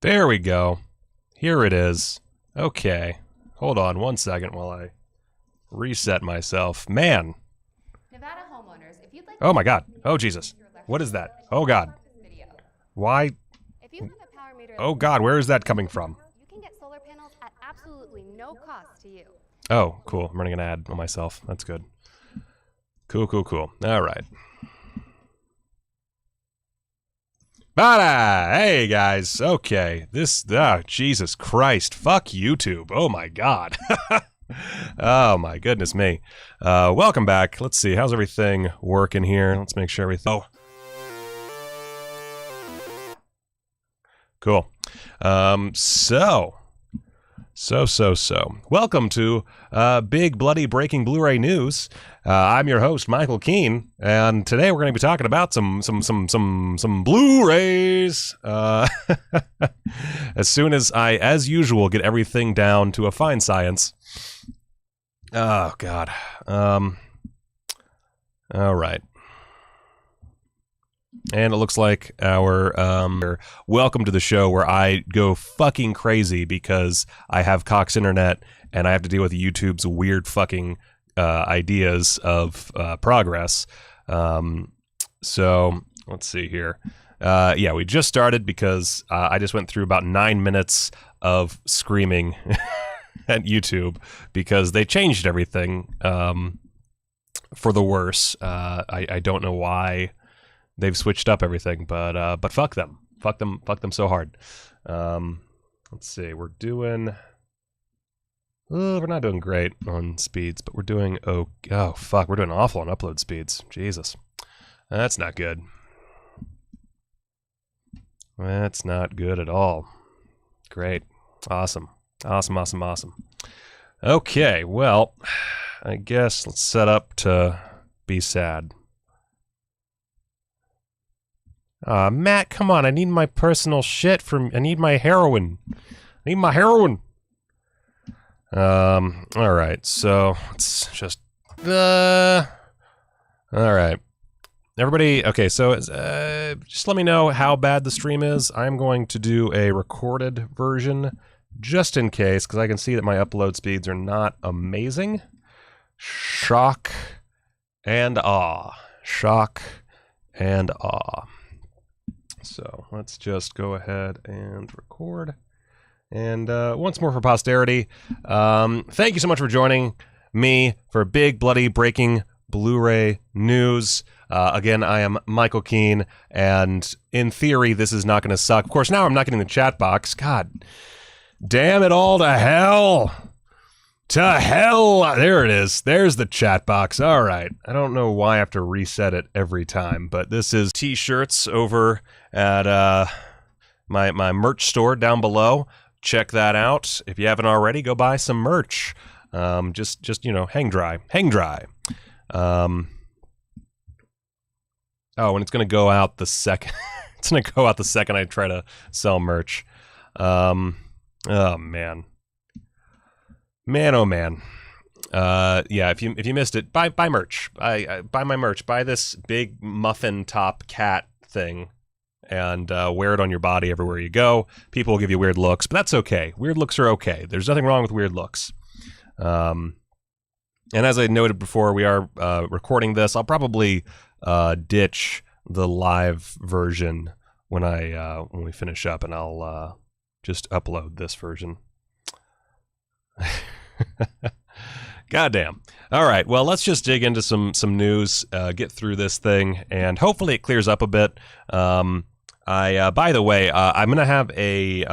There we go. Here it is. Okay. Hold on 1 second while I reset myself. Man. Nevada homeowners, if you'd like Oh my God. Oh Jesus. What is that? Oh God. Why? If you have a power meter, Oh God, where is that coming from? you can get solar panels at absolutely no cost to you. Oh, cool. I'm running an ad on myself. That's good. Cool. All right. Bada! Hey guys. Okay. Jesus Christ. Fuck YouTube. Oh my God. Oh my goodness me. Welcome back. Let's see. How's everything working here? Let's make sure everything. Oh. Cool. So. Welcome to Big Bloody Breaking Blu-ray News. I'm your host, Michael Keene, and today we're going to be talking about some Blu-rays. As soon as I, as usual, get everything down to a fine science. Oh God. All right. And it looks like our welcome to the show where I go fucking crazy because I have Cox Internet and I have to deal with YouTube's weird fucking ideas of progress. So let's see here. Yeah, we just started because I just went through about 9 minutes of screaming at YouTube because they changed everything for the worse. I don't know why they've switched up everything, but fuck them so hard. Let's see, we're not doing great on speeds, but we're doing oh fuck, we're doing awful on upload speeds. Jesus, that's not good. That's not good at all. Great, awesome. Okay, well, I guess let's set up to be sad. Matt, come on, I need my personal shit I need my heroin. Alright, so, let's just, alright. Everybody, okay, so, just let me know how bad the stream is. I'm going to do a recorded version, just in case, because I can see that my upload speeds are not amazing. Shock and awe. So let's just go ahead and record. And once more for posterity, thank you so much for joining me for Big Bloody Breaking Blu-ray News. Again, I am Michael Keene, and in theory, this is not going to suck. Of course, now I'm not getting the chat box. God damn it all to hell. To hell! There it is. There's the chat box. All right. I don't know why I have to reset it every time, but this is t-shirts over at my merch store down below. Check that out. If you haven't already, go buy some merch. Just you know, hang dry. Oh, and it's gonna go out the second. It's gonna go out the second I try to sell merch. Oh man. Man, oh man. Yeah, if you missed it, buy merch. Buy my merch. Buy this big muffin top cat thing and wear it on your body everywhere you go. People will give you weird looks, but that's okay. Weird looks are okay. There's nothing wrong with weird looks. And as I noted before, we are recording this. I'll probably ditch the live version when we finish up, and I'll just upload this version. Goddamn. All right, well, let's just dig into some news, get through this thing, and hopefully it clears up a bit. By the way, I'm gonna have a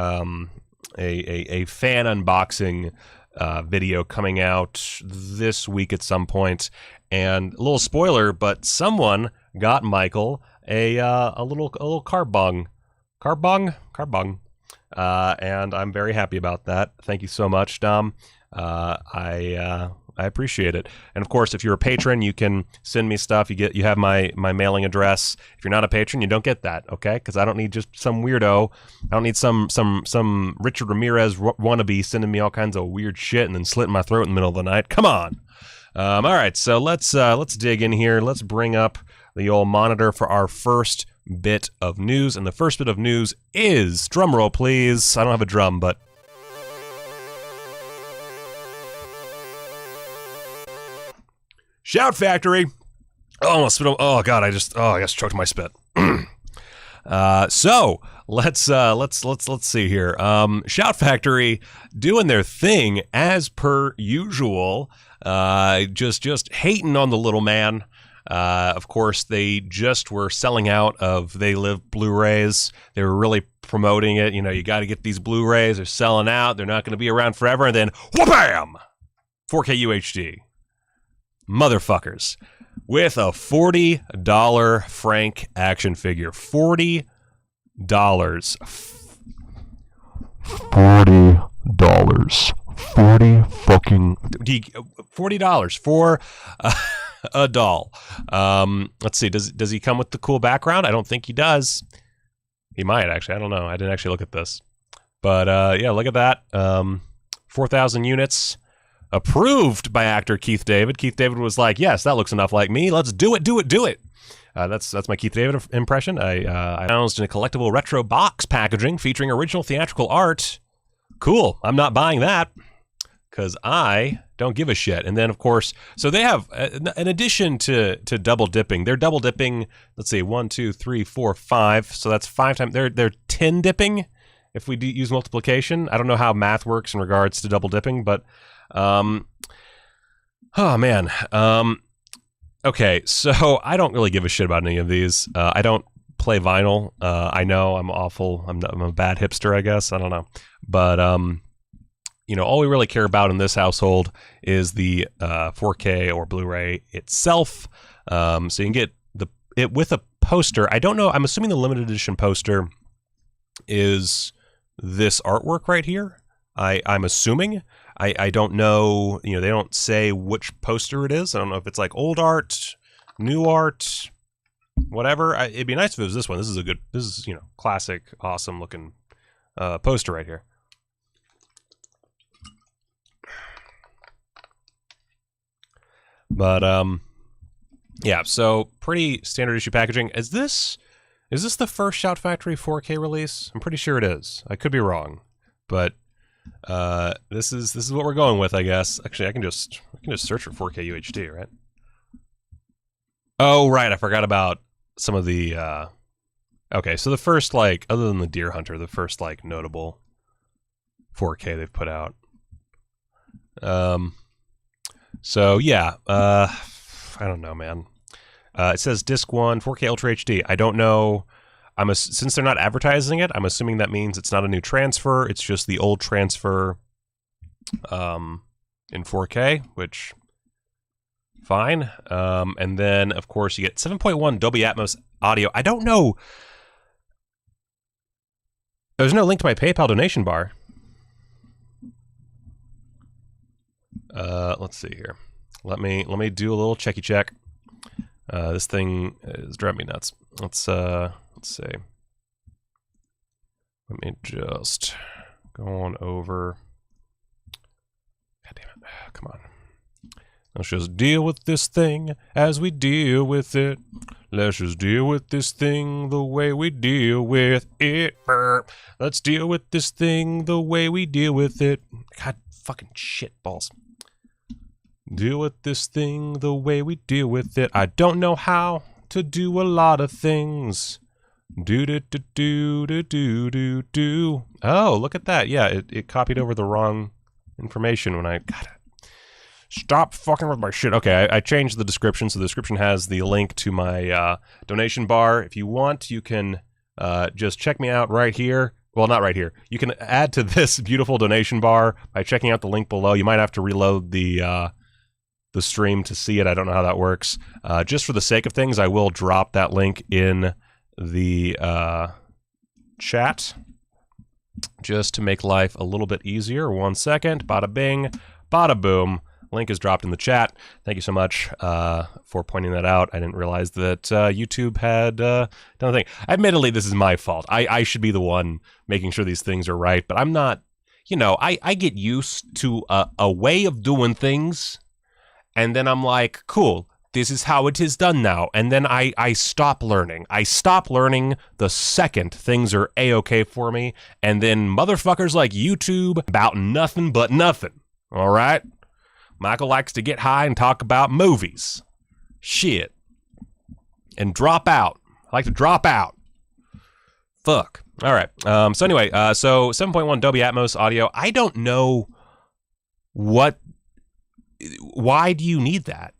fan unboxing video coming out this week at some point, and a little spoiler, but someone got Michael a little car bung, and I'm very happy about that. Thank you so much, Dom. I appreciate it. And of course, if you're a patron, you can send me stuff. You have my mailing address. If you're not a patron, you don't get that, okay? Because I don't need just some weirdo. I don't need some Richard Ramirez wannabe sending me all kinds of weird shit and then slitting my throat in the middle of the night. Come on. All right, so let's dig in here. Let's bring up the old monitor for our first bit of news. And the first bit of news is, drum roll please, I don't have a drum, but Shout Factory. Oh, almost spit. Oh God, I just choked my spit. So let's see here. Shout Factory doing their thing as per usual. Just hating on the little man. Of course, they just were selling out of They Live Blu-rays. They were really promoting it. You know, you got to get these Blu-rays. They're selling out. They're not going to be around forever. And then, wha-bam! 4K UHD. Motherfuckers. With a $40 Frank action figure. $40. $40. $40 for a doll. Let's see. Does he come with the cool background? I don't think he does. He might actually. I don't know. I didn't actually look at this. But yeah, look at that. 4,000 units. Approved by actor Keith David. Keith David was like, yes, that looks enough like me. Let's do it. That's my Keith David impression. I announced in a collectible retro box packaging featuring original theatrical art. Cool. I'm not buying that because I don't give a shit. And then, of course, so they have, in addition to double dipping, they're double dipping, let's see, 1, 2, 3, 4, 5. So that's 5 times, they're 10 dipping if we use multiplication. I don't know how math works in regards to double dipping, but oh man. Okay, so I don't really give a shit about any of these. I don't play vinyl. I know I'm awful. I'm a bad hipster, I guess. I don't know. But you know, all we really care about in this household is the 4K or Blu-ray itself. So you can get it with a poster. I don't know. I'm assuming the limited edition poster is this artwork right here. I'm assuming. I don't know, you know, they don't say which poster it is. I don't know if it's like old art, new art, whatever. It'd be nice if it was this one. This is, you know, classic, awesome looking poster right here. But, yeah, so pretty standard issue packaging. Is this the first Shout Factory 4K release? I'm pretty sure it is. I could be wrong, but this is what we're going with, I guess. Actually, I can just search for 4K UHD, right? Oh, right, I forgot about some of the okay, so the first, like, other than the Deer Hunter, the first, like, notable 4K they've put out. So yeah, I don't know, man. It says disc 1 4K Ultra HD. I don't know. Since they're not advertising it, I'm assuming that means it's not a new transfer. It's just the old transfer in 4K, which fine. And then, of course, you get 7.1 Dolby Atmos audio. I don't know. There's no link to my PayPal donation bar. Let's see here. Let me do a little checky check. This thing is driving me nuts. Let's see. Let me just go on over. God damn it. Come on. Let's just deal with this thing as we deal with it. Let's just deal with this thing the way we deal with it. Let's deal with this thing the way we deal with it. God fucking shit balls. Deal with this thing the way we deal with it. I don't know how to do a lot of things. Do. Oh, look at that. Yeah, it copied over the wrong information when I got it. Stop fucking with my shit. Okay, I changed the description, so the description has the link to my donation bar. If you want, you can just check me out right here. Well, not right here. You can add to this beautiful donation bar by checking out the link below. You might have to reload the stream to see it. I don't know how that works. Just for the sake of things, I will drop that link in the chat just to make life a little bit easier. 1 second. Bada bing, bada boom. Link is dropped in the chat. Thank you so much for pointing that out. I didn't realize that YouTube had done a thing. Admittedly, this is my fault. I should be the one making sure these things are right, but I'm not. You know, I get used to a way of doing things, and then I'm like, cool, This is how it is done now. And then I stop learning. I stop learning the second things are A-okay for me. And then motherfuckers like YouTube about nothing but nothing. All right? Michael likes to get high and talk about movies. Shit. And drop out. I like to drop out. Fuck. All right. So anyway, so 7.1 Dolby Atmos audio. I don't know why do you need that?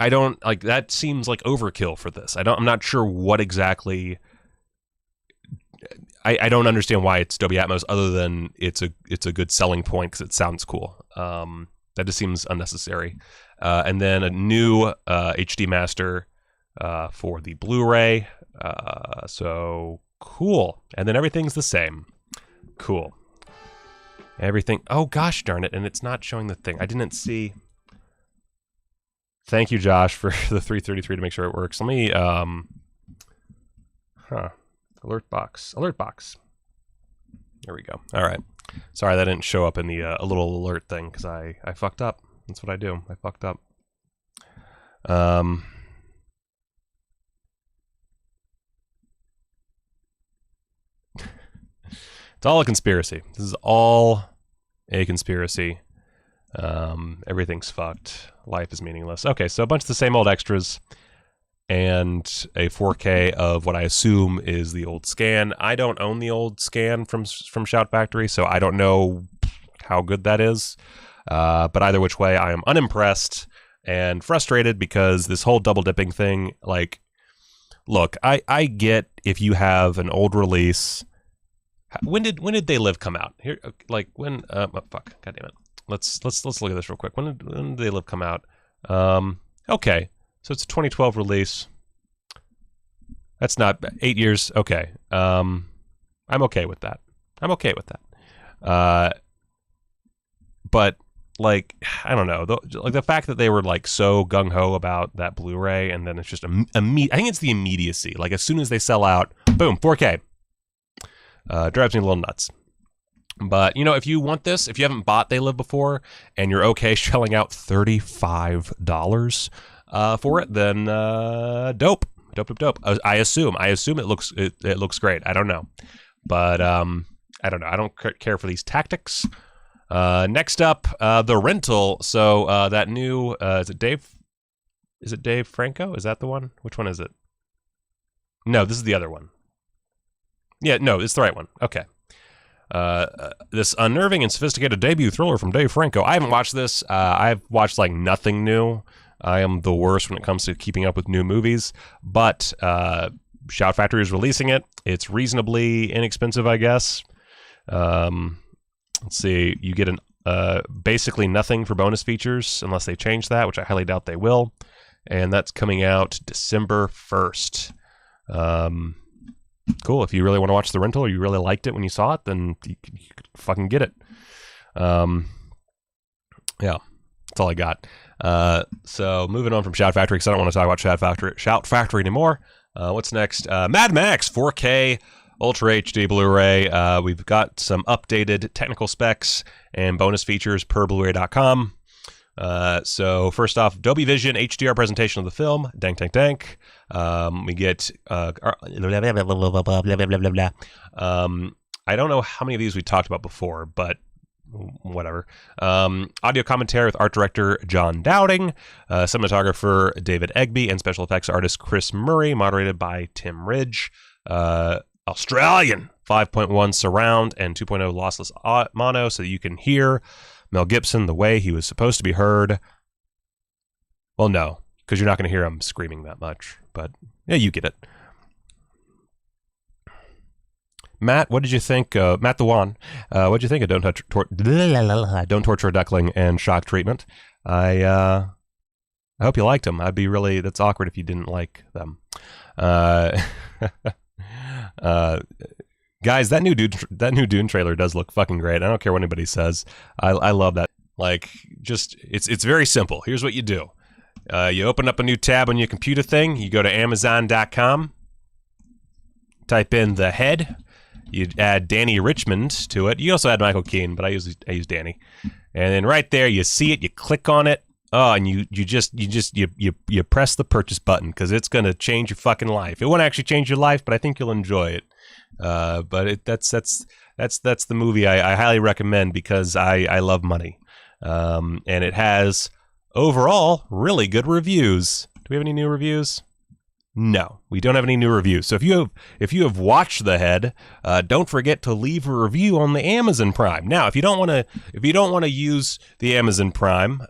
I don't like that seems like overkill for this. I'm not sure what exactly. I don't understand why it's Dolby Atmos other than it's a good selling point because it sounds cool. That just seems unnecessary. And then a new HD master for the Blu-ray. So cool. And then everything's the same. Cool. Everything. Oh gosh darn it! And it's not showing the thing. I didn't see. Thank you, Josh, for the 333 to make sure it works. Let me, alert box. There we go. All right. Sorry that didn't show up in the a little alert thing because I fucked up. That's what I do. I fucked up. It's all a conspiracy. This is all a conspiracy. Everything's fucked. Life is meaningless. Okay, so a bunch of the same old extras and a 4K of what I assume is the old scan. I don't own the old scan from Shout Factory, so I don't know how good that is. But either which way, I am unimpressed and frustrated because this whole double dipping thing, like, look, I get if you have an old release. When did They Live come out? Here, like when? Fuck, God damn it. Let's look at this real quick. When did They Live come out? Okay, so it's a 2012 release. That's not 8 years. Okay, I'm okay with that. But like, I don't know. Like the fact that they were like so gung ho about that Blu-ray, and then it's just I think it's the immediacy. Like as soon as they sell out, boom, 4K. Drives me a little nuts. But, you know, if you want this, if you haven't bought They Live before and you're okay shelling out $35 for it, then dope. I assume it looks great. I don't know. But I don't know. I don't care for these tactics. Next up, The Rental. So that new, is it Dave Franco? Is that the one? Which one is it? No, this is the other one. Yeah, no, it's the right one. Okay. This unnerving and sophisticated debut thriller from Dave Franco. I haven't watched this. I've watched like nothing new. I am the worst when it comes to keeping up with new movies. But Shout Factory is releasing it. It's reasonably inexpensive, I guess. Let's see. You get basically nothing for bonus features unless they change that, which I highly doubt they will. And that's coming out December 1st. Cool. If you really want to watch The Rental or you really liked it when you saw it, then you can fucking get it. Yeah, that's all I got. So moving on from Shout Factory, because I don't want to talk about Shout Factory anymore. What's next? Mad Max 4K Ultra HD Blu-ray. We've got some updated technical specs and bonus features per Blu-ray.com. So first off, Dolby Vision HDR presentation of the film. Dank. We get I don't know how many of these we talked about before, but whatever. Audio commentary with art director John Dowding, cinematographer David Egby, and special effects artist Chris Murray, moderated by Tim Ridge. Australian 5.1 surround and 2.0 lossless mono, so that you can hear Mel Gibson the way he was supposed to be heard. Well, no, because you're not going to hear him screaming that much, but yeah, you get it. Matt, what did you think? Matt the Wan, what did you think of Don't Torture a Duckling and Shock Treatment? I hope you liked them. That's awkward if you didn't like them. Guys, that new Dune trailer does look fucking great. I don't care what anybody says. I love that. Like, just it's very simple. Here's what you do. You open up a new tab on your computer thing. You go to Amazon.com. Type in The Head. You add Danny Richmond to it. You also add Michael Keene, but I use Danny. And then right there, you see it. You click on it. Oh, and you press the purchase button because it's gonna change your fucking life. It won't actually change your life, but I think you'll enjoy it. But that's the movie I highly recommend because I love money, and it has overall really good reviews. Do we have any new reviews? No, we don't have any new reviews. So if you have watched The Head, don't forget to leave a review on the Amazon Prime. Now, if you don't want to use the Amazon Prime,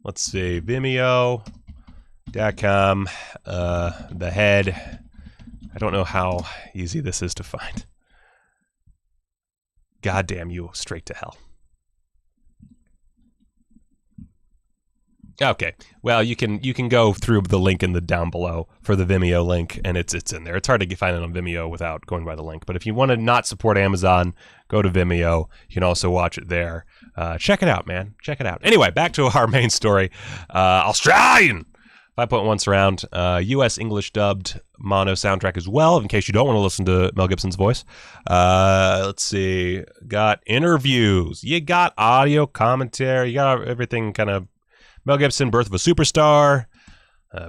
let's see, Vimeo.com, The Head. I don't know how easy this is to find. God damn you, straight to hell. Okay, well you can go through the link in the down below for the Vimeo link, and it's in there. It's hard to find it on Vimeo without going by the link. But if you want to not support Amazon, go to Vimeo. You can also watch it there. Check it out, man. Check it out. Anyway, back to our main story. Australian 5.1 surround, U.S. English dubbed mono soundtrack as well, in case you don't want to listen to Mel Gibson's voice. Let's see. Got interviews. You got audio commentary. You got everything kind of. Mel Gibson, Birth of a Superstar,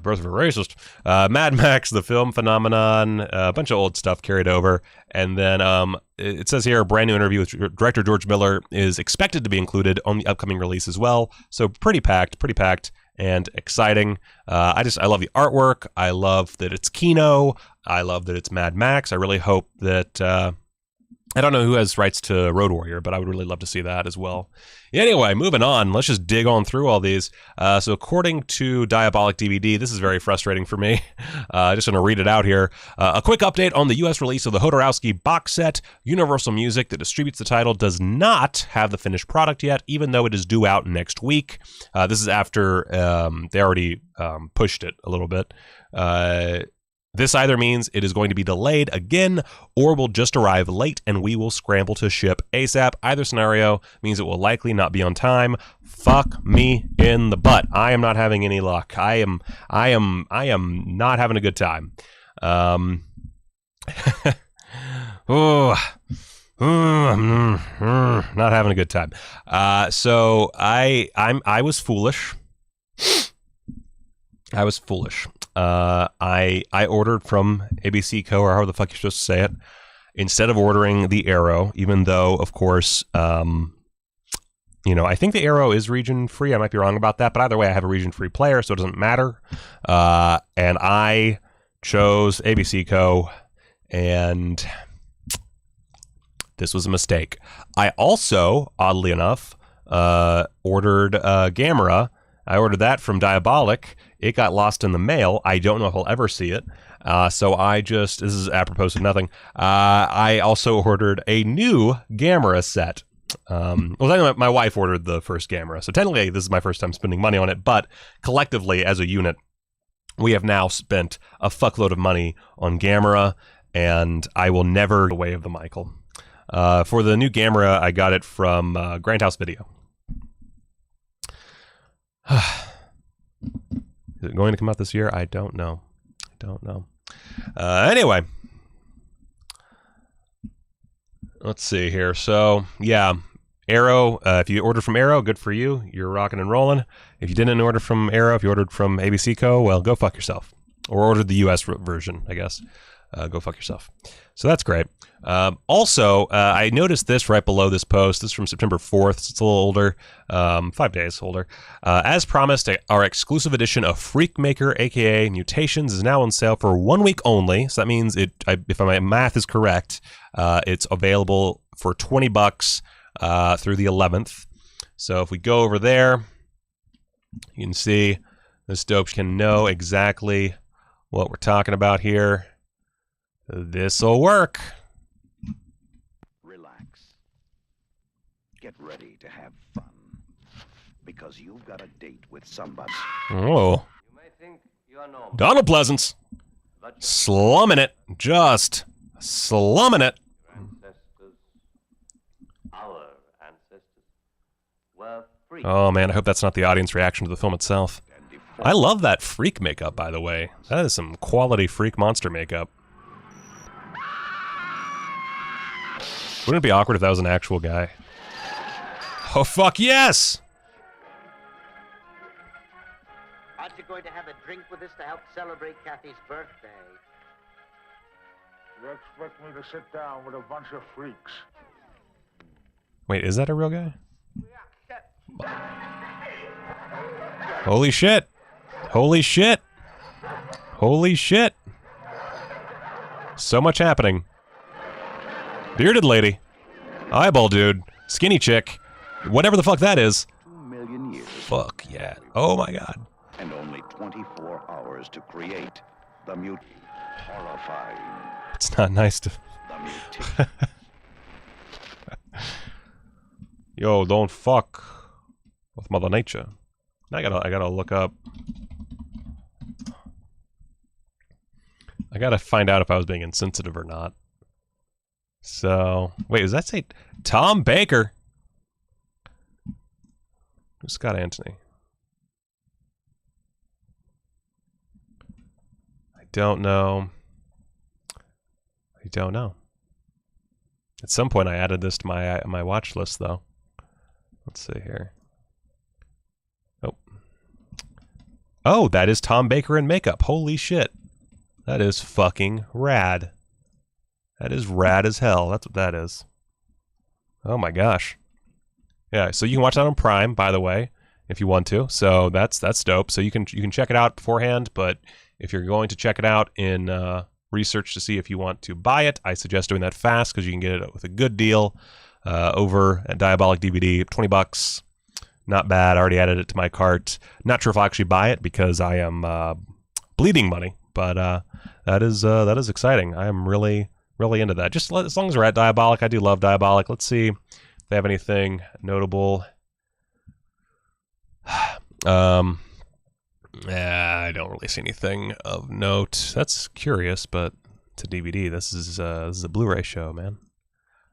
Birth of a Racist, Mad Max, the film phenomenon, a bunch of old stuff carried over. And then it says here a brand new interview with director George Miller is expected to be included on the upcoming release as well. So pretty packed and exciting. I love the artwork. I love that it's Kino. I love that it's Mad Max. I really hope that... I don't know who has rights to Road Warrior, but I would really love to see that as well. Anyway, moving on. Let's just dig on through all these. So according to Diabolic DVD, this is very frustrating for me. Just going to read it out here. A quick update on the U.S. release of the Jodorowsky box set. Universal Music that distributes the title does not have the finished product yet, even though it is due out next week. This is after they already pushed it a little bit. This either means it is going to be delayed again or will just arrive late and we will scramble to ship ASAP. Either scenario means it will likely not be on time. Fuck me in the butt. I am not having any luck. I am not having a good time. Not having a good time. So I was foolish. I ordered from ABC Co, or however the fuck you're supposed to say it, instead of ordering the Arrow, even though, of course, I think the Arrow is region free. I might be wrong about that, but either way, I have a region free player, so it doesn't matter. And I chose ABC Co, and this was a mistake. I also, oddly enough, ordered Gamera. I ordered that from Diabolic. It got lost in the mail. I don't know if I'll ever see it. So this is apropos of nothing. I also ordered a new Gamera set. Anyway, my wife ordered the first Gamera. So technically, this is my first time spending money on it. But collectively, as a unit, we have now spent a fuckload of money on Gamera. And I will never away of the Michael. For the new Gamera, I got it from Grindhouse Video. Is it going to come out this year? I don't know. Anyway, let's see here. So, yeah, Arrow. If you ordered from Arrow, good for you. You're rocking and rolling. If you didn't order from Arrow, if you ordered from ABC Co, well, go fuck yourself. Or ordered the U.S. version, I guess. Go fuck yourself. So that's great. Also, I noticed this right below this post. This is from September 4th. It's a little older, 5 days older. As promised, our exclusive edition of Freakmaker, aka Mutations, is now on sale for 1 week only. So that means if my math is correct, it's available for $20 through the 11th. So if we go over there, you can see this dope can know exactly what we're talking about here. This'll work. Relax. Get ready to have fun. Because you've got a date with somebody. Oh. You may think you are normal. Donald Pleasance. Slumming it. Just slumming it. Our ancestors, were free. Oh, man, I hope that's not the audience reaction to the film itself. I love that freak makeup, by the way. That is some quality freak monster makeup. Wouldn't it be awkward if that was an actual guy? Oh, fuck yes! going to have a drink with us to help celebrate Kathy's birthday. You expect me to sit down with a bunch of freaks? Wait, is that a real guy? Holy shit! Holy shit! Holy shit! So much happening. Bearded lady. Eyeball dude. Skinny chick. Whatever the fuck that is. 2 million years. Fuck yeah. Oh my god. And only 24 hours to create the horrifying. It's not nice to... The mutation. Yo, don't fuck with Mother Nature. I gotta look up... I gotta find out if I was being insensitive or not. So... Wait, does that say... Tom Baker? Who's Scott Anthony? I don't know. I don't know. At some point I added this to my watch list, though. Let's see here. Oh. Oh, that is Tom Baker in makeup. Holy shit. That is fucking rad. That is rad as hell. That's what that is. Oh my gosh. Yeah, so you can watch that on Prime, by the way, if you want to. So that's dope. So you can check it out beforehand, but if you're going to check it out in research to see if you want to buy it, I suggest doing that fast because you can get it with a good deal over at Diabolic DVD, $20. Not bad. I already added it to my cart. Not sure if I'll actually buy it because I am bleeding money, but that is exciting. I am really into that. Just as long as we're at Diabolic, I do love Diabolic. Let's see if they have anything notable. Yeah, I don't really see anything of note. That's curious, but it's a DVD. This is a Blu-ray show, man.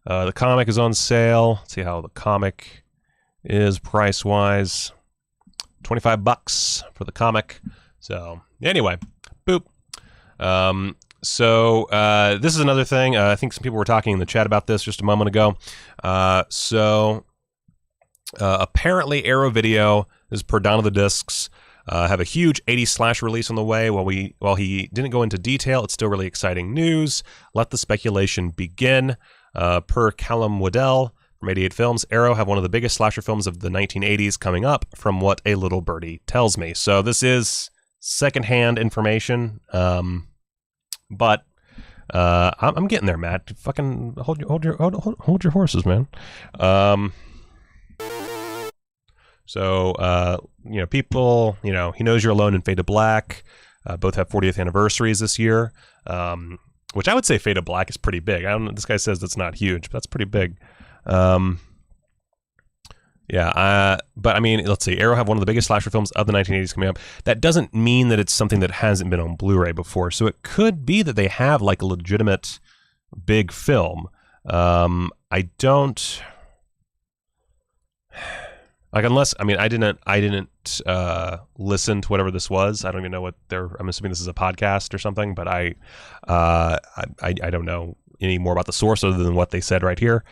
The comic is on sale. Let's see how the comic is price-wise. $25 for the comic. So anyway, boop. So this is another thing. I think some people were talking in the chat about this just a moment ago. Apparently Arrow Video, this is per Dawn of the Discs, have a huge 80s slash release on the way. While he didn't go into detail, it's still really exciting news. Let the speculation begin. Per Callum Waddell from 88 Films, Arrow have one of the biggest slasher films of the 1980s coming up, from what a little birdie tells me. So this is secondhand information, but I'm getting there, Matt. Fucking hold your horses, man. So, people, he knows you're alone and Fade to Black. Both have 40th anniversaries this year, which I would say Fade to Black is pretty big. I don't know. This guy says that's not huge, but that's pretty big. But I mean, let's see. Arrow have one of the biggest slasher films of the 1980s coming up. That doesn't mean that it's something that hasn't been on Blu-ray before. So it could be that they have like a legitimate big film. I don't... Like, unless, I mean, I didn't listen to whatever this was. I don't even know what I'm assuming this is a podcast or something, but I don't know any more about the source other than what they said right here.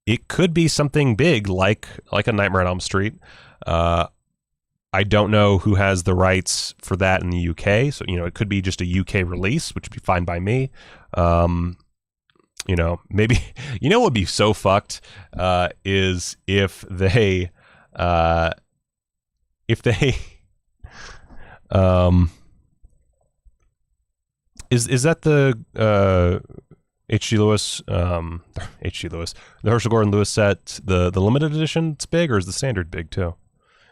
It could be something big like a Nightmare on Elm Street. I don't know who has the rights for that in the UK. So, it could be just a UK release, which would be fine by me. Maybe, what would be so fucked is if they is that the H.G. Lewis, the Herschel Gordon Lewis set, the limited edition, it's big, or is the standard big too?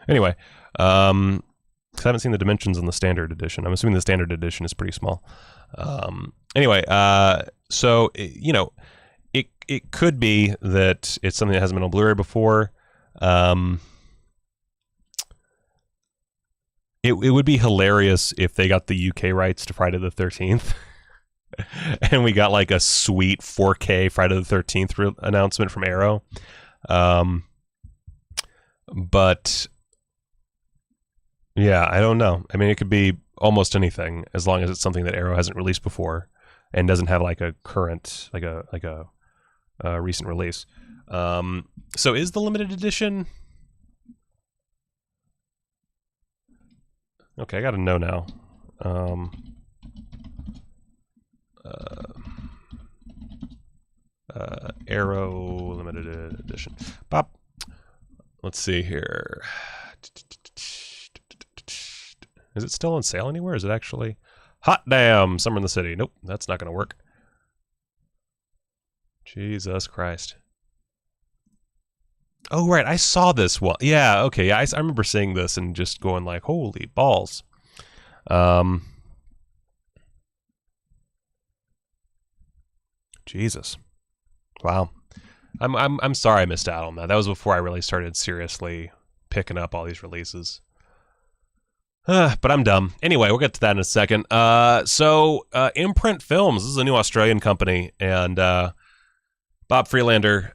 Anyway, 'cause I haven't seen the dimensions on the standard edition. I'm assuming the standard edition is pretty small. So, it could be that it's something that hasn't been on Blu-ray before. It would be hilarious if they got the UK rights to Friday the 13th. And we got like a sweet 4K Friday the 13th announcement from Arrow. But yeah, I don't know. I mean, it could be almost anything as long as it's something that Arrow hasn't released before and doesn't have like a current, like a recent release. So is the limited edition? Okay, I gotta know now. Arrow limited edition. Pop. Let's see here. Is it still on sale anywhere? Is it actually? Hot damn! Summer in the City. Nope, that's not gonna work. Jesus Christ. Oh, right, I saw this one. Yeah, okay, yeah, I remember seeing this and just going like, holy balls. Jesus. Wow. I'm sorry I missed out on that. That was before I really started seriously picking up all these releases. But I'm dumb. Anyway, we'll get to that in a second. So Imprint Films, this is a new Australian company, and Bob Freelander,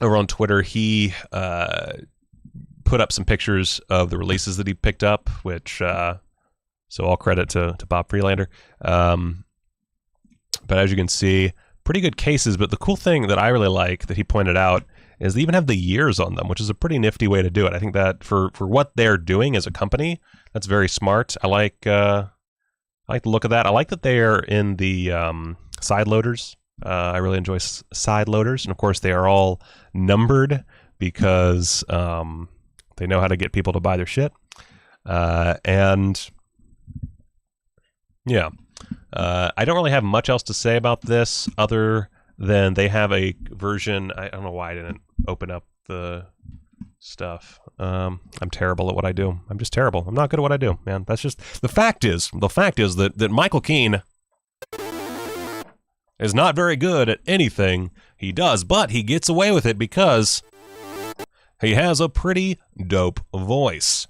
over on Twitter, he put up some pictures of the releases that he picked up, which, so all credit to Bob Freelander. But as you can see, pretty good cases, but the cool thing that I really like that he pointed out is they even have the years on them, which is a pretty nifty way to do it. I think that for what they're doing as a company, that's very smart. I like the look of that. I like that they are in the side loaders. I really enjoy side loaders, and of course they are all numbered because they know how to get people to buy their shit. And yeah. I don't really have much else to say about this other than they have a version. I don't know why I didn't open up the stuff. I'm terrible at what I do. I'm just terrible. I'm not good at what I do, man. That's just the fact is that Michael Keene is not very good at anything he does, but he gets away with it because he has a pretty dope voice.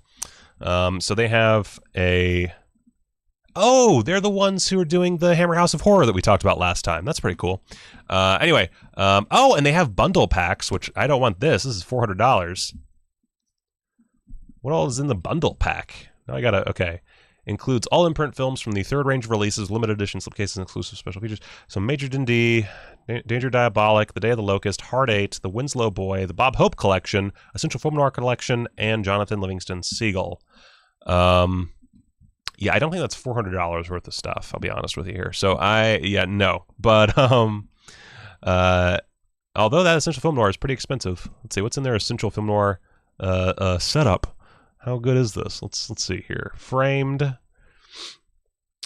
So they have a... Oh, they're the ones who are doing the Hammer House of Horror that we talked about last time. That's pretty cool. Anyway, oh, and they have bundle packs, which I don't want this. This is $400. What all is in the bundle pack? Now I gotta, okay. Includes all Imprint films from the third range of releases, limited edition, slipcases, and exclusive special features. So Major Dundee, Danger Diabolic, The Day of the Locust, Hard 8, The Winslow Boy, the Bob Hope Collection, Essential Film Noir Collection, and Jonathan Livingston Seagull. Yeah, I don't think that's $400 worth of stuff, I'll be honest with you here. So no. But although that Essential Film Noir is pretty expensive. Let's see, what's in their Essential Film Noir setup? How good is this? Let's see here. Framed.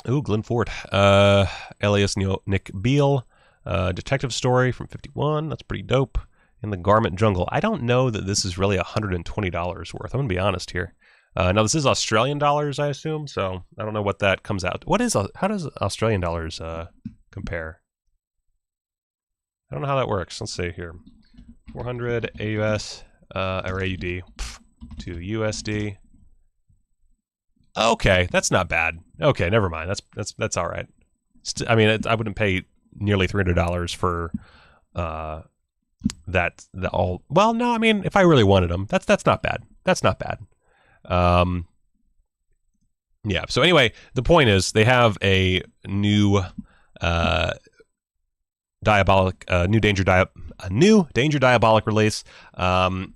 Ooh, Glenn Ford. Alias Nick Beale. Detective Story from 51. That's pretty dope. In the Garment Jungle. I don't know that this is really $120 worth. I'm going to be honest here. Now, this is Australian dollars, I assume, so I don't know what that comes out. How does Australian dollars compare? I don't know how that works. Let's see here. 400 AUS or AUD to USD. Okay, that's not bad. Okay, never mind. That's all right. I mean, I wouldn't pay nearly $300 for that. Well, no, I mean, if I really wanted them, that's not bad. That's not bad. Yeah. So anyway, the point is they have a new new Danger Diabolic release. I'm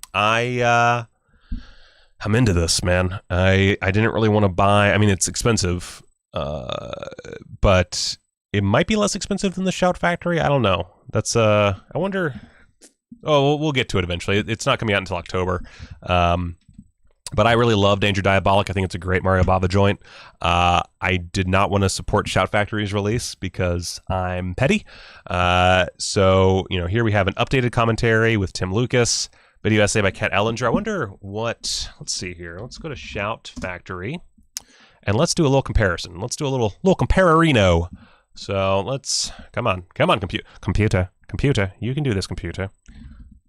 into this, man. I didn't really want to buy. I mean, it's expensive, but it might be less expensive than the Shout Factory. I don't know. That's I wonder. Oh, we'll get to it eventually. It's not coming out until October. But I really love Danger Diabolic. I think it's a great Mario Bava joint. I did not want to support Shout Factory's release because I'm petty. So, here we have an updated commentary with Tim Lucas, video essay by Kat Ellinger. I wonder let's see here. Let's go to Shout Factory and let's do a little comparison. Let's do a little comparino. So come on, computer, you can do this, computer.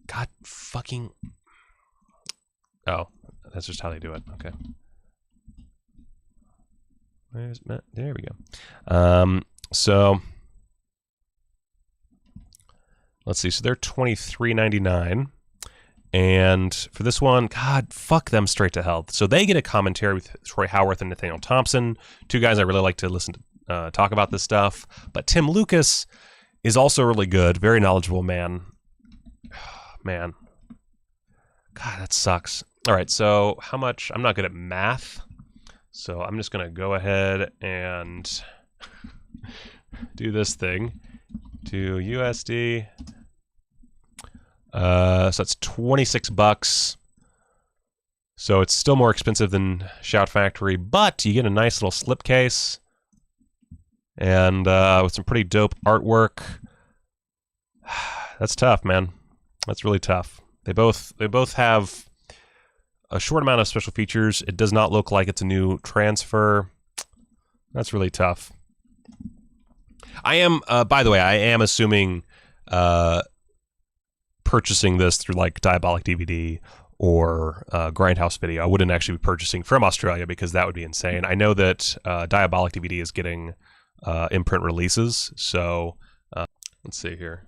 God fucking, oh. That's just how they do it. Okay. Where's Matt? There we go. So let's see. So they're $23.99, and for this one, God, fuck them straight to hell. So they get a commentary with Troy Howarth and Nathaniel Thompson, two guys I really like to listen to talk about this stuff. But Tim Lucas is also really good, very knowledgeable man. Man, God, that sucks. All right, so how much? I'm not good at math. So I'm just going to go ahead and do this thing to USD. So that's 26 bucks. So it's still more expensive than Shout Factory, but you get a nice little slipcase and with some pretty dope artwork. That's tough, man. That's really tough. They both have a short amount of special features. It does not look like it's a new transfer. That's really tough. I am, by the way, I am assuming purchasing this through like Diabolic DVD or Grindhouse Video. I wouldn't actually be purchasing from Australia because that would be insane. I know that Diabolic DVD is getting imprint releases, so let's see here.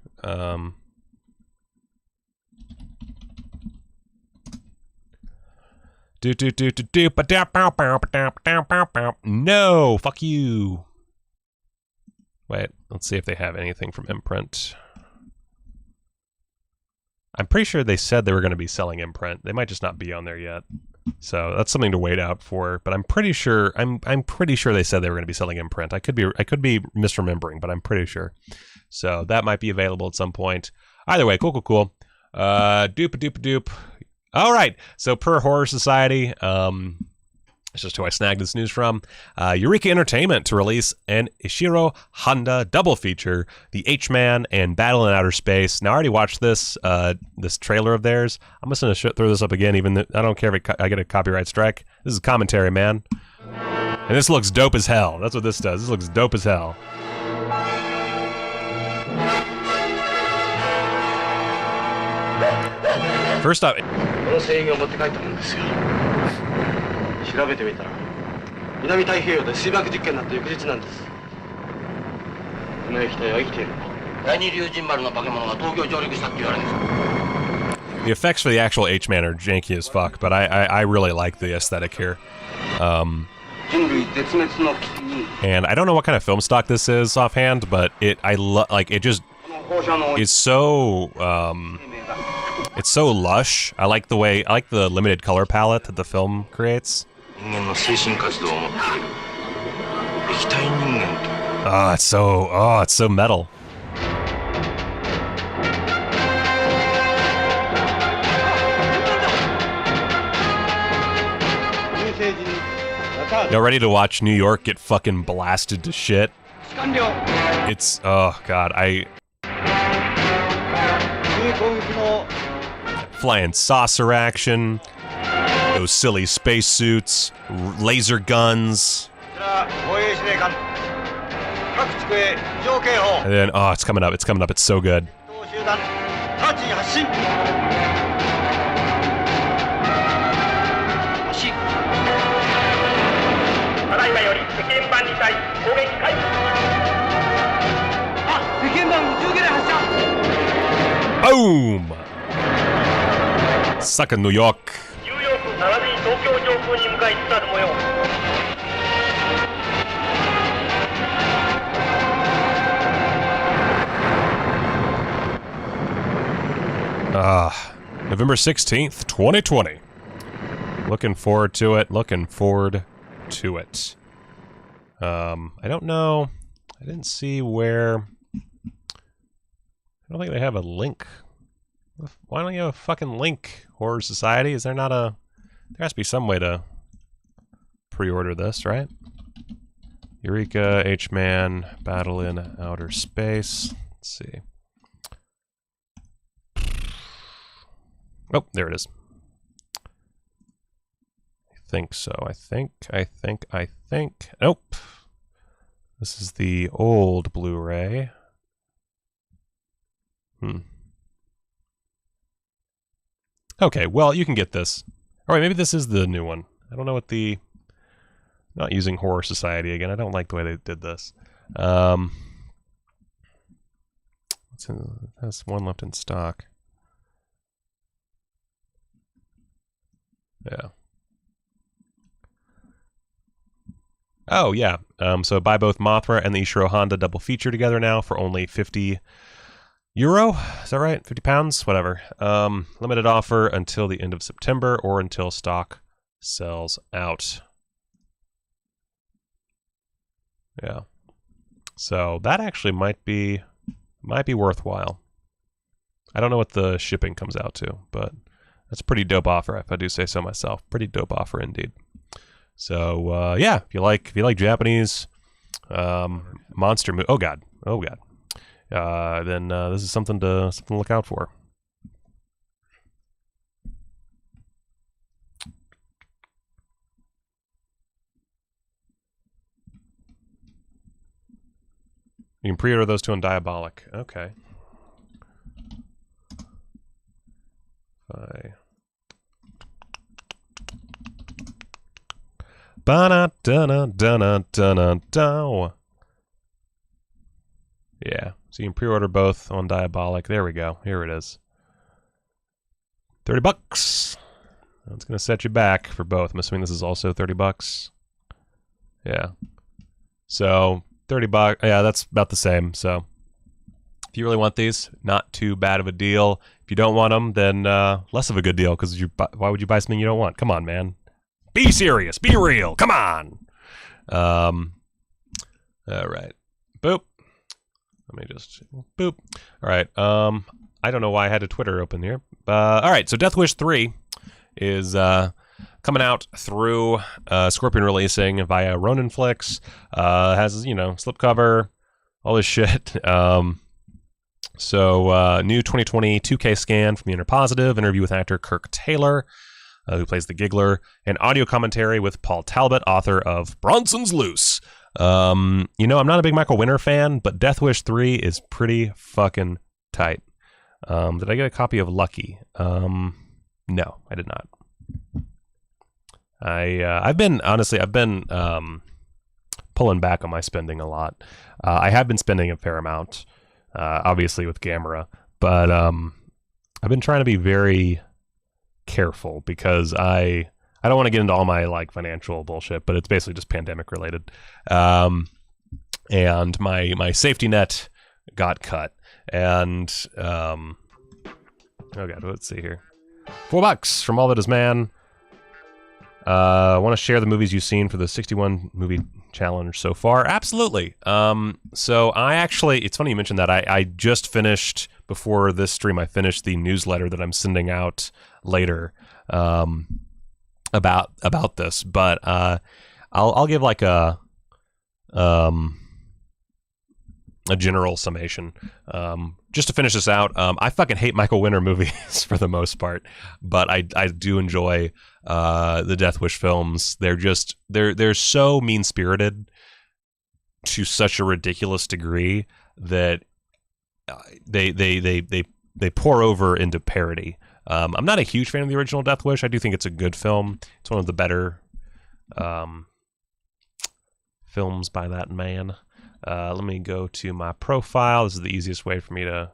No, fuck you. Wait, let's see if they have anything from imprint. I'm pretty sure they said they were going to be selling imprint. They might just not be on there yet. So that's something to wait out for, but I'm pretty sure I'm pretty sure they said they were going to be selling imprint. I could be misremembering, but I'm pretty sure. So that might be available at some point. Either way, cool. Doop. All right. So per Horror Society, it's just who I snagged this news from. Eureka Entertainment to release an Ishiro Honda double feature, The H-Man and Battle in Outer Space. Now, I already watched this this trailer of theirs. I'm just going to throw this up again, even though I don't care if I get a copyright strike. This is commentary, man. And this looks dope as hell. That's what this does. This looks dope as hell. First up... 調べてみたら南太平洋で水爆実験になった翌日なんですこの液体は生きている第二龍神丸の化け物が東京上陸したって言われるんです The effects for the actual H-Man are janky as fuck, but I really like the aesthetic here. And I don't know what kind of film stock this is offhand, but it just is so it's so lush. I like the limited color palette that the film creates. Oh, it's so metal. Y'all ready to watch New York get fucking blasted to shit? It's, oh god, flying saucer action, those silly spacesuits, laser guns. And then, oh, it's coming up, it's so good. Boom! Sucker New York. November 16th, 2020. Looking forward to it. I don't know. I didn't see where. I don't think they have a link. Why don't you have a fucking link, Horror Society? Is there not a... There has to be some way to pre-order this, right? Eureka, H-Man, Battle in Outer Space. Let's see. Oh, there it is. I think so. I think. Nope. This is the old Blu-ray. Okay, well, you can get this. Alright, maybe this is the new one. I don't know what the... Not using Horror Society again. I don't like the way they did this. There's one left in stock. Yeah. Oh, yeah. So buy both Mothra and the Ishiro Honda double feature together now for only €50. Is that right? 50 pounds? Whatever. Limited offer until the end of September or until stock sells out. Yeah. So that actually might be worthwhile. I don't know what the shipping comes out to, but that's a pretty dope offer if I do say so myself. Pretty dope offer indeed. So yeah, if you like Japanese monster movie, oh god, then this is something to look out for. You can pre-order those two on Diabolic. Okay. Bye. Ba-da-da-da-da-da-da. Yeah, so you can pre-order both on Diabolic. There we go. Here it is. $30. That's going to set you back for both. I'm assuming this is also $30. Yeah. So, $30. Yeah, that's about the same. So, if you really want these, not too bad of a deal. If you don't want them, then less of a good deal, because why would you buy something you don't want? Come on, man. Be serious. Be real. Come on. All right. Boop. Let me just boop. All right. I don't know why I had a Twitter open here. All right. So Death Wish 3 is coming out through Scorpion Releasing via Ronin Flix. Has, slipcover, all this shit. So new 2020 2K scan from the Interpositive, interview with actor Kirk Taylor, who plays the Giggler, and audio commentary with Paul Talbot, author of Bronson's Loose. I'm not a big Michael Winner fan, but Death Wish 3 is pretty fucking tight. Did I get a copy of Lucky? No, I did not. I've been pulling back on my spending a lot. I have been spending a fair amount, obviously with Gamera, but I've been trying to be very careful because I don't want to get into all my financial bullshit, but it's basically just pandemic related. And my safety net got cut, and oh god, let's see here. $4 from All That Is Man. Want to share the movies you've seen for the 61 movie challenge so far? Absolutely. So it's funny you mentioned that. I just finished, before this stream, I finished the newsletter that I'm sending out later about this, but I'll give a general summation. Just to finish this out, I fucking hate Michael Winner movies for the most part, but I do enjoy the Death Wish films. They're so mean-spirited to such a ridiculous degree that they pour over into parody. I'm not a huge fan of the original Death Wish. I do think it's a good film. It's one of the better films by that man. Let me go to my profile. This is the easiest way for me to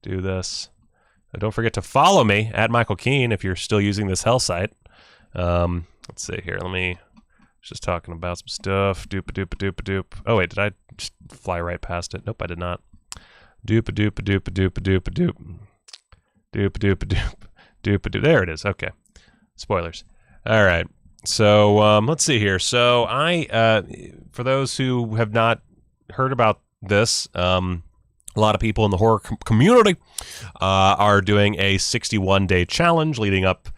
do this. Don't forget to follow me at @MichaelKeene if you're still using this hell site. Let's see here. Just talking about some stuff. Doop-a-doop-a-doop-a-doop. Oh, wait, did I just fly right past it? Nope, I did not. Doop-a-doop-a-doop-a-doop-a-doop. Doop-a-doop-a-doop. Doop-a-doop. There it is. Okay. Spoilers. All right. So, let's see here. So, for those who have not heard about this, a lot of people in the horror community are doing a 61-day challenge leading up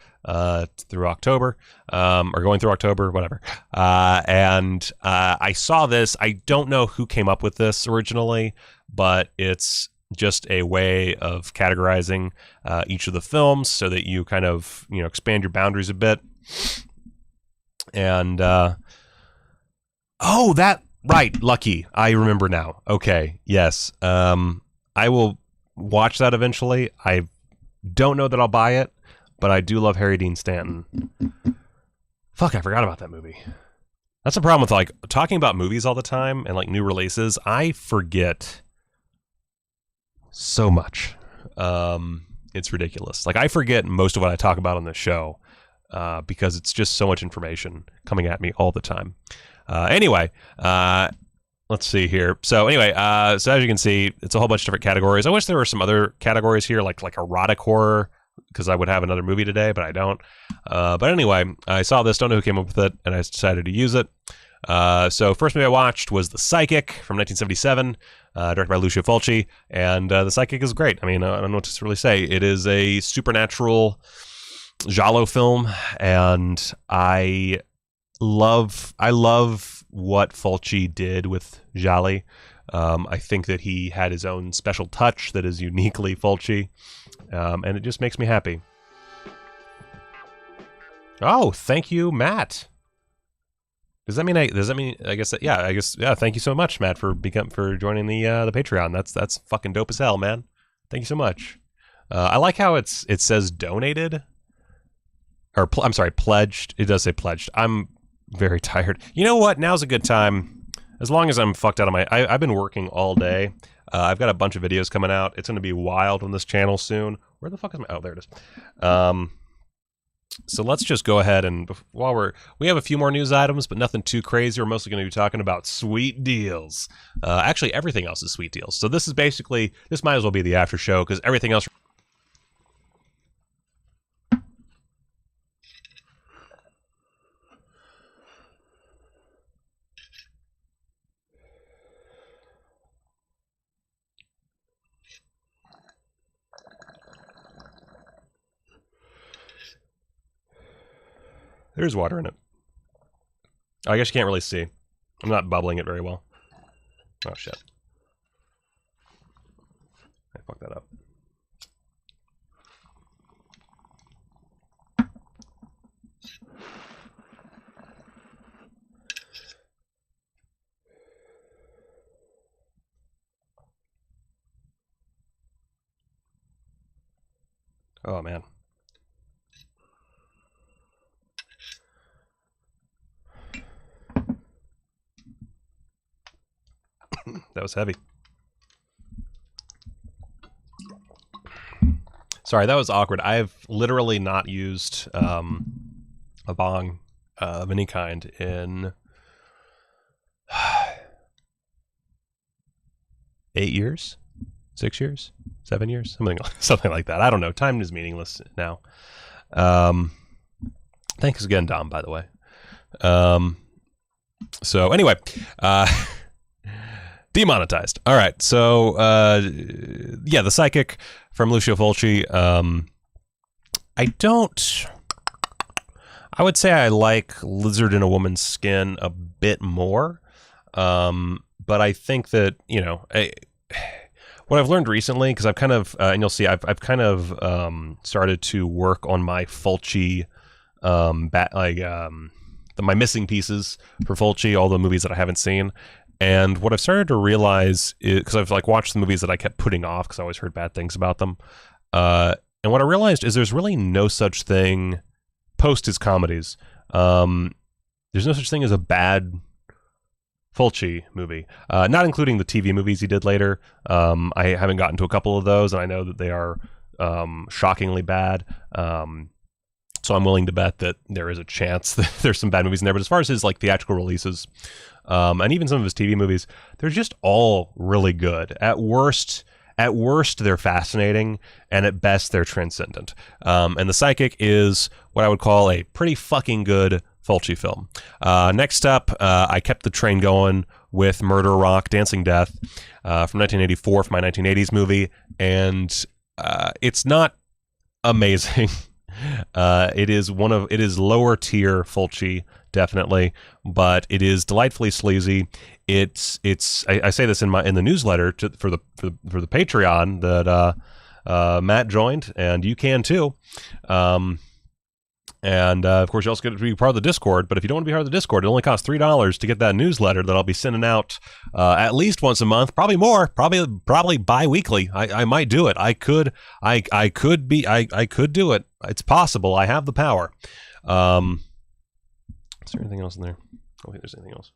through October, or going through October, whatever. And I saw this. I don't know who came up with this originally, but it's just a way of categorizing each of the films so that you kind of, expand your boundaries a bit. And right, Lucky. I remember now. Okay, yes. I will watch that eventually. I don't know that I'll buy it, but I do love Harry Dean Stanton. Fuck, I forgot about that movie. That's the problem with talking about movies all the time and new releases. I forget so much. It's ridiculous. I forget most of what I talk about on this show because it's just so much information coming at me all the time. Anyway, let's see here. So anyway, so as you can see, it's a whole bunch of different categories. I wish there were some other categories here, like erotic horror, because I would have another movie today, but I don't. But anyway, I saw this, don't know who came up with it, and I decided to use it. So first movie I watched was The Psychic from 1977, directed by Lucio Fulci, and The Psychic is great. I mean, I don't know what to really say. It is a supernatural giallo film, and I love what Fulci did with gialli. I think that he had his own special touch that is uniquely Fulci, and it just makes me happy. Oh, thank you, Matt. Does that mean I guess yeah. Thank you so much, Matt, for joining the Patreon. That's fucking dope as hell, man. Thank you so much. I like how it says donated, or I'm sorry, pledged. It does say pledged. I'm very tired. You know what? Now's a good time. As long as I'm fucked out of I've been working all day. I've got a bunch of videos coming out. It's going to be wild on this channel soon. Where the fuck is my... Oh, there it is. So let's just go ahead and we have a few more news items, but nothing too crazy. We're mostly going to be talking about sweet deals. Actually, everything else is sweet deals. So this might as well be the after show because everything else... There's water in it. I guess you can't really see. I'm not bubbling it very well. Oh, shit. I fucked that up. Oh, man. That was heavy. Sorry, that was awkward. I've literally not used a bong of any kind in 8 years, 6 years, 7 years, something like that. I don't know. Time is meaningless now. Thanks again, Dom, by the way. So anyway, demonetized. All right. So, yeah, The Psychic from Lucio Fulci. I would say I like Lizard in a Woman's Skin a bit more. But I think that, what I've learned recently, because I've kind of, and you'll see, I've kind of started to work on my Fulci, my missing pieces for Fulci, all the movies that I haven't seen. And what I've started to realize is, because I've watched the movies that I kept putting off because I always heard bad things about them. And what I realized is there's really no such thing post his comedies. There's no such thing as a bad Fulci movie, not including the TV movies he did later. I haven't gotten to a couple of those, and I know that they are shockingly bad. So I'm willing to bet that there is a chance that there's some bad movies in there. But as far as his theatrical releases, and even some of his TV movies, they're just all really good. At worst, they're fascinating, and at best, they're transcendent. And The Psychic is what I would call a pretty fucking good Fulci film. Next up, I kept the train going with Murder Rock, Dancing Death, from 1984, from my 1980s movie, and it's not amazing. It is lower tier Fulci, definitely, but it is delightfully sleazy. I say this in the newsletter for the Patreon that Matt joined, and you can too. And of course, you also get to be part of the Discord. But if you don't want to be part of the Discord, it only costs $3 to get that newsletter that I'll be sending out at least once a month, probably more, probably bi-weekly. I might do it. I could do it. It's possible. I have the power. Is there anything else in there? I don't think there's anything else.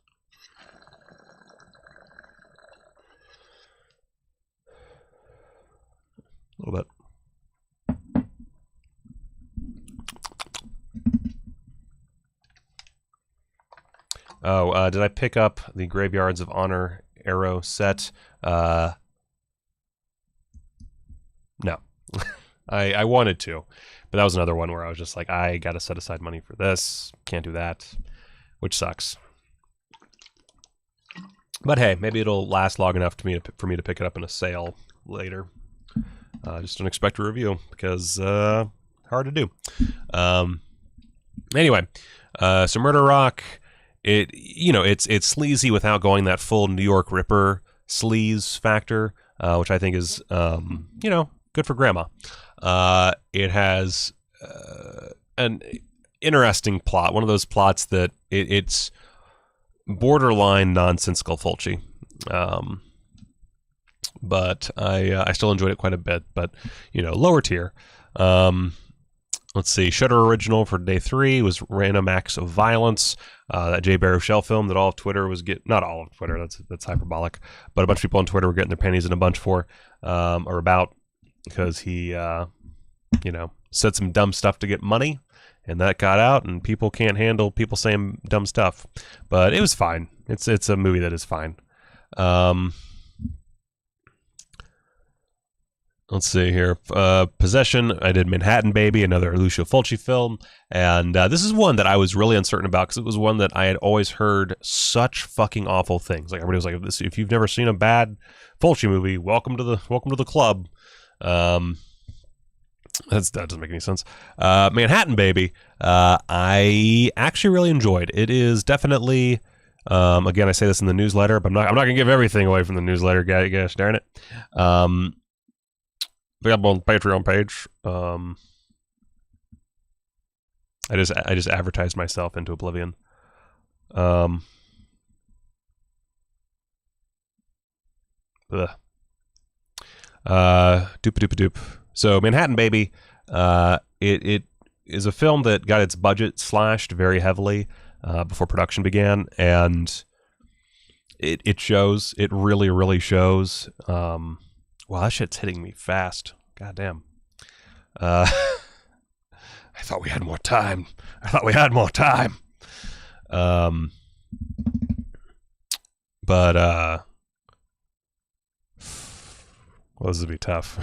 A little bit. Oh, did I pick up the Graveyards of Honor arrow set? No. I wanted to, but that was another one where I was just like, I got to set aside money for this. Can't do that, which sucks. But hey, maybe it'll last long enough for me to pick it up in a sale later. Just don't expect a review because hard to do. Anyway, so Murder Rock, it's sleazy without going that full New York Ripper sleaze factor, which I think is good for grandma. It has an interesting plot, one of those plots that it's borderline nonsensical Fulci. But I still enjoyed it quite a bit, but lower tier. Let's see, Shudder original for day 3 was Random Acts of Violence, that Jay Baruchel film that all of Twitter was not all of Twitter, that's hyperbolic, but a bunch of people on Twitter were getting their panties in a bunch for, or about, because he said some dumb stuff to get money, and that got out, and people can't handle people saying dumb stuff. But it was fine. It's a movie that is fine. Let's see here. Possession. I did Manhattan Baby, another Lucio Fulci film. And this is one that I was really uncertain about because it was one that I had always heard such fucking awful things. Like everybody was like, if you've never seen a bad Fulci movie, welcome to the club. That doesn't make any sense. Manhattan Baby, I actually really enjoyed. It is definitely, again, I say this in the newsletter, but I'm not going to give everything away from the newsletter, gosh darn it. Available on the Patreon page. I just advertised myself into oblivion. Doop doop doop. So Manhattan Baby, it is a film that got its budget slashed very heavily before production began, and it shows. It really, really shows. Wow, that shit's hitting me fast. God damn. I thought we had more time. But well, this would be tough.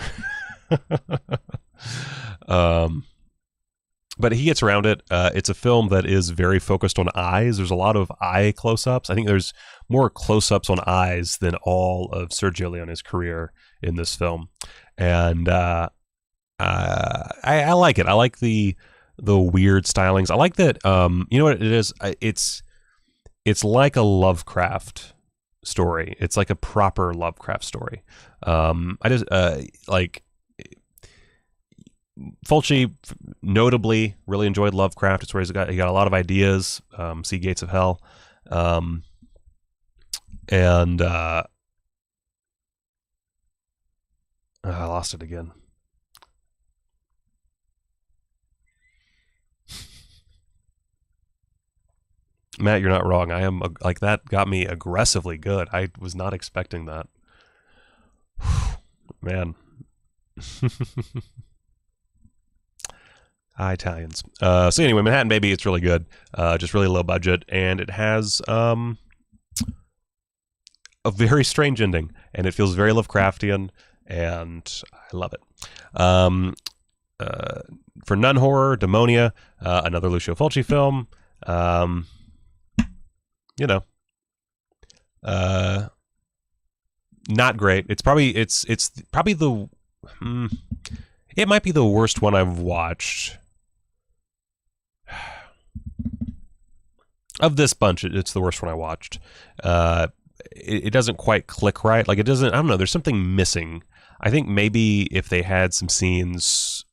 But he gets around it. It's a film that is very focused on eyes. There's a lot of eye close-ups. I think there's more close-ups on eyes than all of Sergio Leone's career in this film, and I like it. I like the weird stylings. I like that. You know what it is? It's like a Lovecraft story. It's like a proper Lovecraft story. I just like Fulci notably really enjoyed Lovecraft. It's where he got a lot of ideas. See Gates of Hell, and I lost it again. Matt, you're not wrong. I am like that got me aggressively good. I was not expecting that. Man. Italians. So anyway, Manhattan Baby, it's really good. Just really low budget, and it has a very strange ending, and it feels very Lovecraftian, and I love it. For nun horror, Demonia, another Lucio Fulci film. Not great. It's probably the it might be the worst one I've watched. Of this bunch, it's the worst one I watched. It doesn't quite click right. Like, it doesn't, I don't know, there's something missing. I think maybe if they had some scenes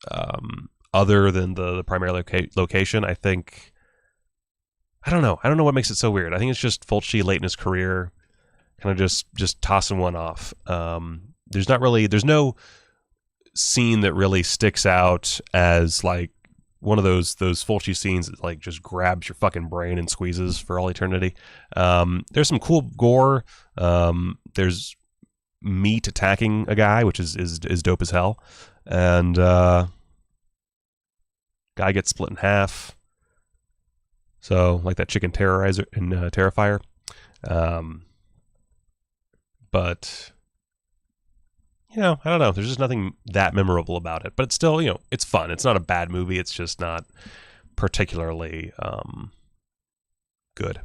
other than the primary location, I think, I don't know what makes it so weird. I think it's just Fulci late in his career, kind of just tossing one off. There's no scene that really sticks out as like one of those Fulci scenes that like just grabs your fucking brain and squeezes for all eternity. There's some cool gore. There's meat attacking a guy, which is dope as hell, and guy gets split in half. So like that chicken terrorizer in Terrifier. But I don't know. There's just nothing that memorable about it. But it's still, it's fun. It's not a bad movie. It's just not particularly good.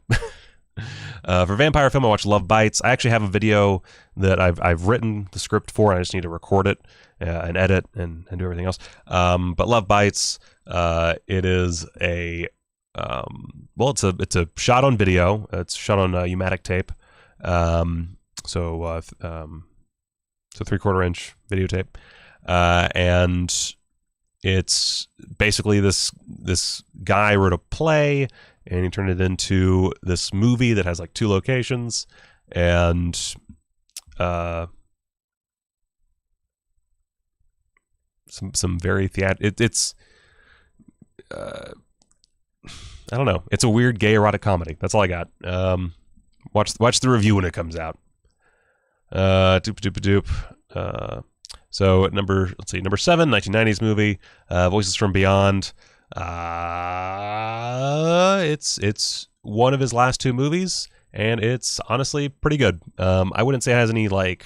For vampire film, I watched Love Bites. I actually have a video that I've written the script for, and I just need to record it and edit and do everything else. But Love Bites, it is a it's a shot on video. It's shot on pneumatic tape. So 3/4 inch videotape, and it's basically this guy wrote a play and he turned it into this movie that has like 2 locations, and some very it's I don't know. It's a weird gay erotic comedy. That's all I got. Watch the review when it comes out. So at number 7, 1990s movie, Voices from Beyond. It's one of his last 2 movies, and it's honestly pretty good. I wouldn't say it has any like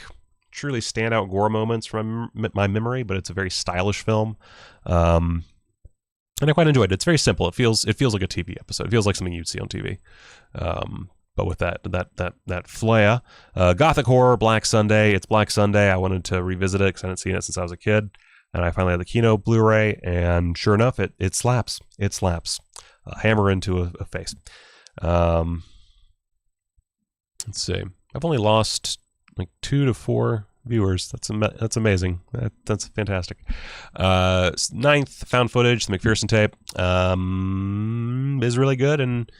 truly standout gore moments from my memory, but it's a very stylish film. And I quite enjoyed it. It's very simple. It feels like a TV episode. It feels like something you'd see on TV. But with that flair. Gothic horror, Black Sunday. It's Black Sunday. I wanted to revisit it because I hadn't seen it since I was a kid. And I finally had the Kino Blu-ray, and sure enough, it slaps. It slaps. Hammer into a face. Let's see. I've only lost like 2 to 4 viewers. That's amazing. That's fantastic. 9th, found footage, the McPherson tape, is really good, and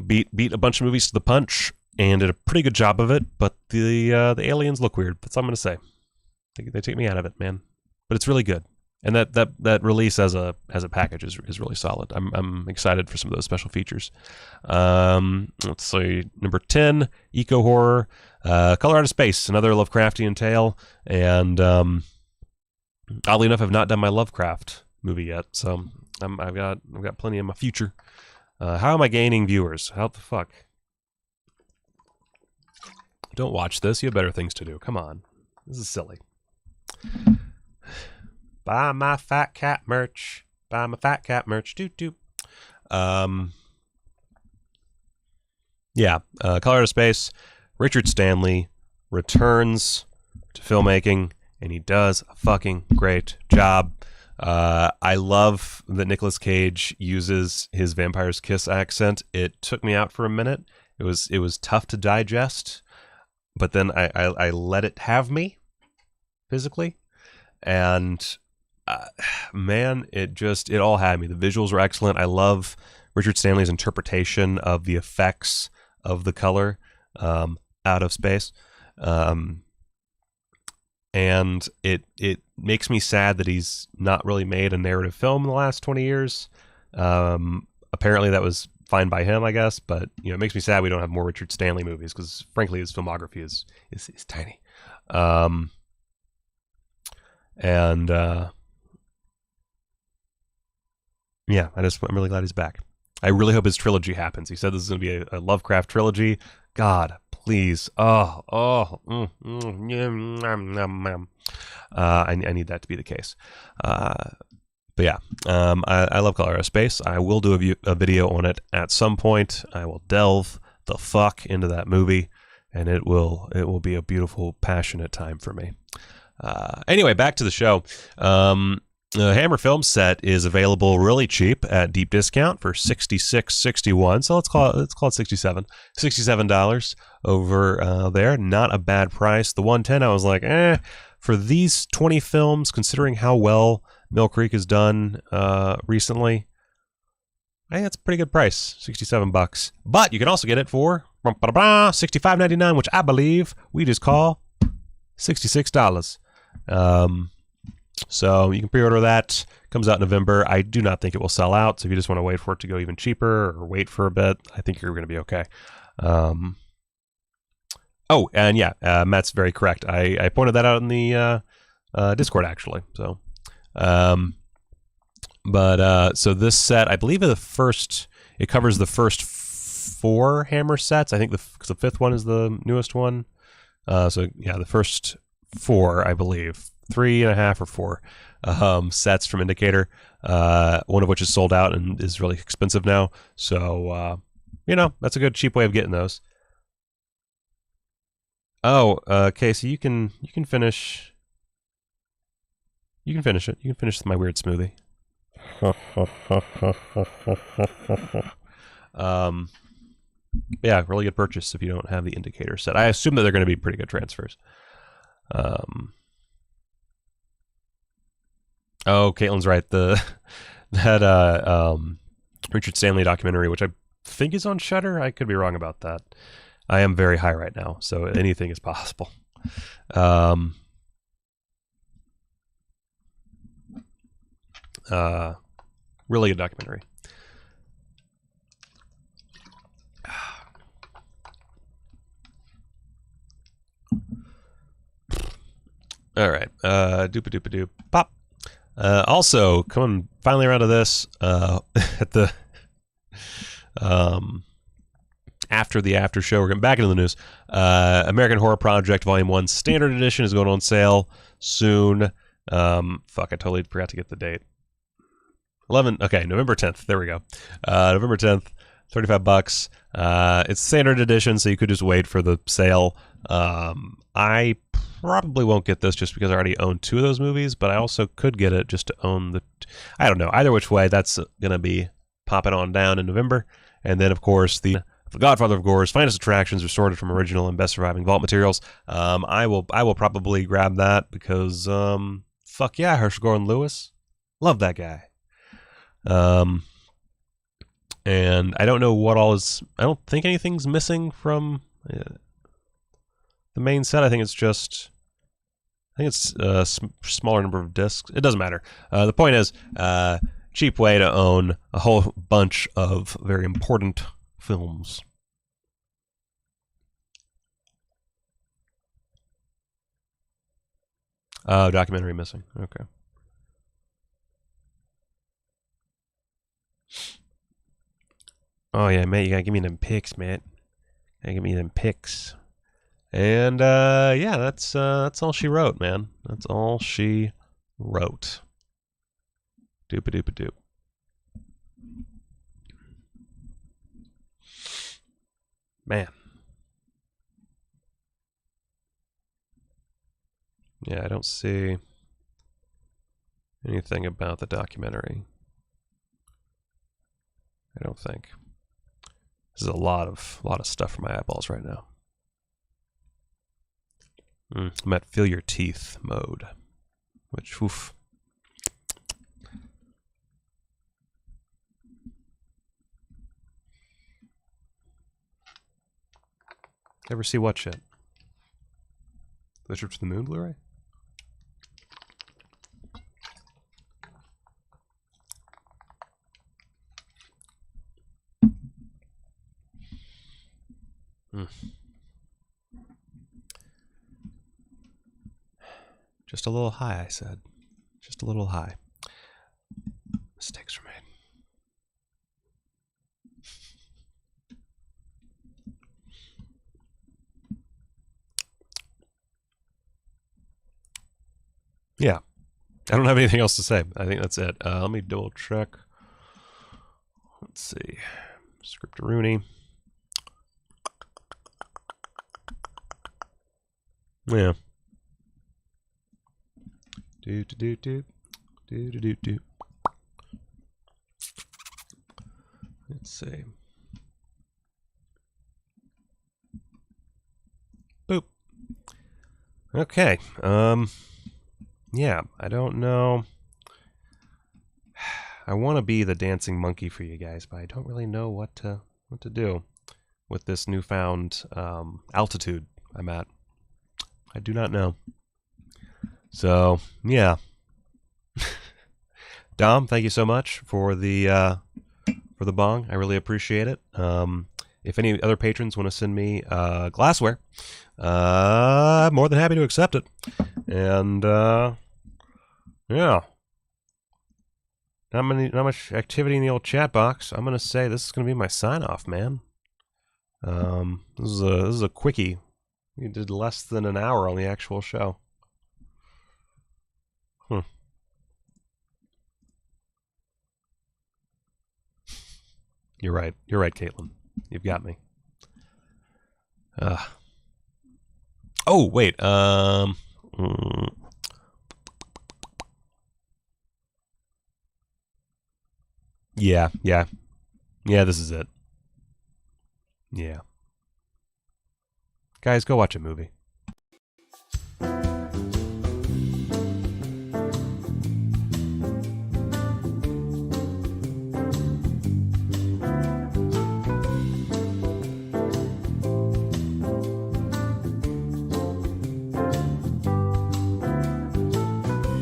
beat a bunch of movies to the punch and did a pretty good job of it. But the aliens look weird. That's all I'm gonna say. They take me out of it, man. But it's really good, and that release as a package is really solid. I'm excited for some of those special features. Let's see, number 10, eco horror, Color Out of Space, another Lovecraftian tale, and oddly enough, I've not done my Lovecraft movie yet, so I've got plenty in my future. How am I gaining viewers? How the fuck? Don't watch this. You have better things to do. Come on, this is silly. Buy my fat cat merch. Buy my fat cat merch. Doot doot. Yeah. Color Out of Space. Richard Stanley returns to filmmaking, and he does a fucking great job. I love that Nicolas Cage uses his Vampire's Kiss accent. It took me out for a minute. It was tough to digest, but then I let it have me physically, and man, it all had me. The visuals were excellent. I love Richard Stanley's interpretation of the effects of the color out of space. And it makes me sad that he's not really made a narrative film in the last 20 years. Apparently that was fine by him, I guess, but it makes me sad we don't have more Richard Stanley movies, because frankly his filmography is tiny. Yeah, I'm really glad he's back. I really hope his trilogy happens. He said this is going to be a Lovecraft trilogy. God, please. I need that to be the case. But yeah, I love Color Out of Space. I will do a video on it at some point. I will delve the fuck into that movie, and it will be a beautiful, passionate time for me. Anyway, back to the show. The Hammer film set is available really cheap at deep discount for $66.61. So let's call it $67 over there. Not a bad price. The $110, I was like, for these 20 films, considering how well Mill Creek has done recently, I think that's a pretty good price, $67. But you can also get it for $65.99, which I believe we just call $66. So you can pre-order that. Comes out in November. I do not think it will sell out. So if you just want to wait for it to go even cheaper or wait for a bit, I think you're going to be okay. Oh, and yeah, Matt's very correct. I pointed that out in the Discord actually. So, so this set, I believe, it covers the first 4 Hammer sets. I think because the 5th one is the newest one. So yeah, the first 4, I believe. 3.5 or 4 sets from Indicator, one of which is sold out and is really expensive now. So you know, that's a good cheap way of getting those. Oh, Casey, you can finish. You can finish it. You can finish my weird smoothie. Yeah, really good purchase if you don't have the indicator set. I assume that they're going to be pretty good transfers. Oh, Caitlin's right. That Richard Stanley documentary, which I think is on Shudder. I could be wrong about that. I am very high right now, so anything is possible. Really good documentary. All right. Doop-a-doop-a-doop. Pop. Also, coming finally around to this, at the after the after show, we're getting back into the news. American Horror Project Volume 1 Standard Edition is going on sale soon. Fuck, I totally forgot to get the date. November 10th. There we go. November 10th, $35. It's standard edition, so you could just wait for the sale. I probably won't get this just because I already own 2 of those movies, but I also could get it just to own the... I don't know. Either which way, that's going to be popping on down in November. And then, of course, the Godfather of Gore's finest attractions restored from original and best surviving vault materials. I will probably grab that because, fuck yeah, Herschel Gordon Lewis. Love that guy. And I don't know what all is... I don't think anything's missing from the main set. I think it's just... I think it's a smaller number of discs. It doesn't matter. The point is, cheap way to own a whole bunch of very important films. Oh, documentary missing. Okay. Oh yeah, mate, you gotta give me them pics, mate. Gotta give me them pics. And yeah, that's all she wrote, man. That's all she wrote. Doop-a-doop-a-doop. Man. Yeah, I don't see anything about the documentary. I don't think. This is a lot of stuff for my eyeballs right now. I'm at feel your teeth mode, which, oof. Ever see what shit? The Trip to the Moon Blu-ray? Just a little high, I said. Just a little high. Mistakes were made. Yeah. I don't have anything else to say. I think that's it. Let me double check. Let's see. Script-a-rooney. Yeah. Do. Let's see. Boop. Okay. Yeah, I don't know. I want to be the dancing monkey for you guys, but I don't really know what to do with this newfound altitude I'm at. I do not know. So, yeah. Dom, thank you so much for the bong. I really appreciate it. If any other patrons want to send me glassware, I'm more than happy to accept it. And yeah, not much activity in the old chat box. I'm gonna say this is gonna be my sign off, man. This is a quickie. We did less than an hour on the actual show. You're right. You're right, Caitlin. You've got me. Oh, wait. Yeah. Yeah, this is it. Yeah. Guys, go watch a movie.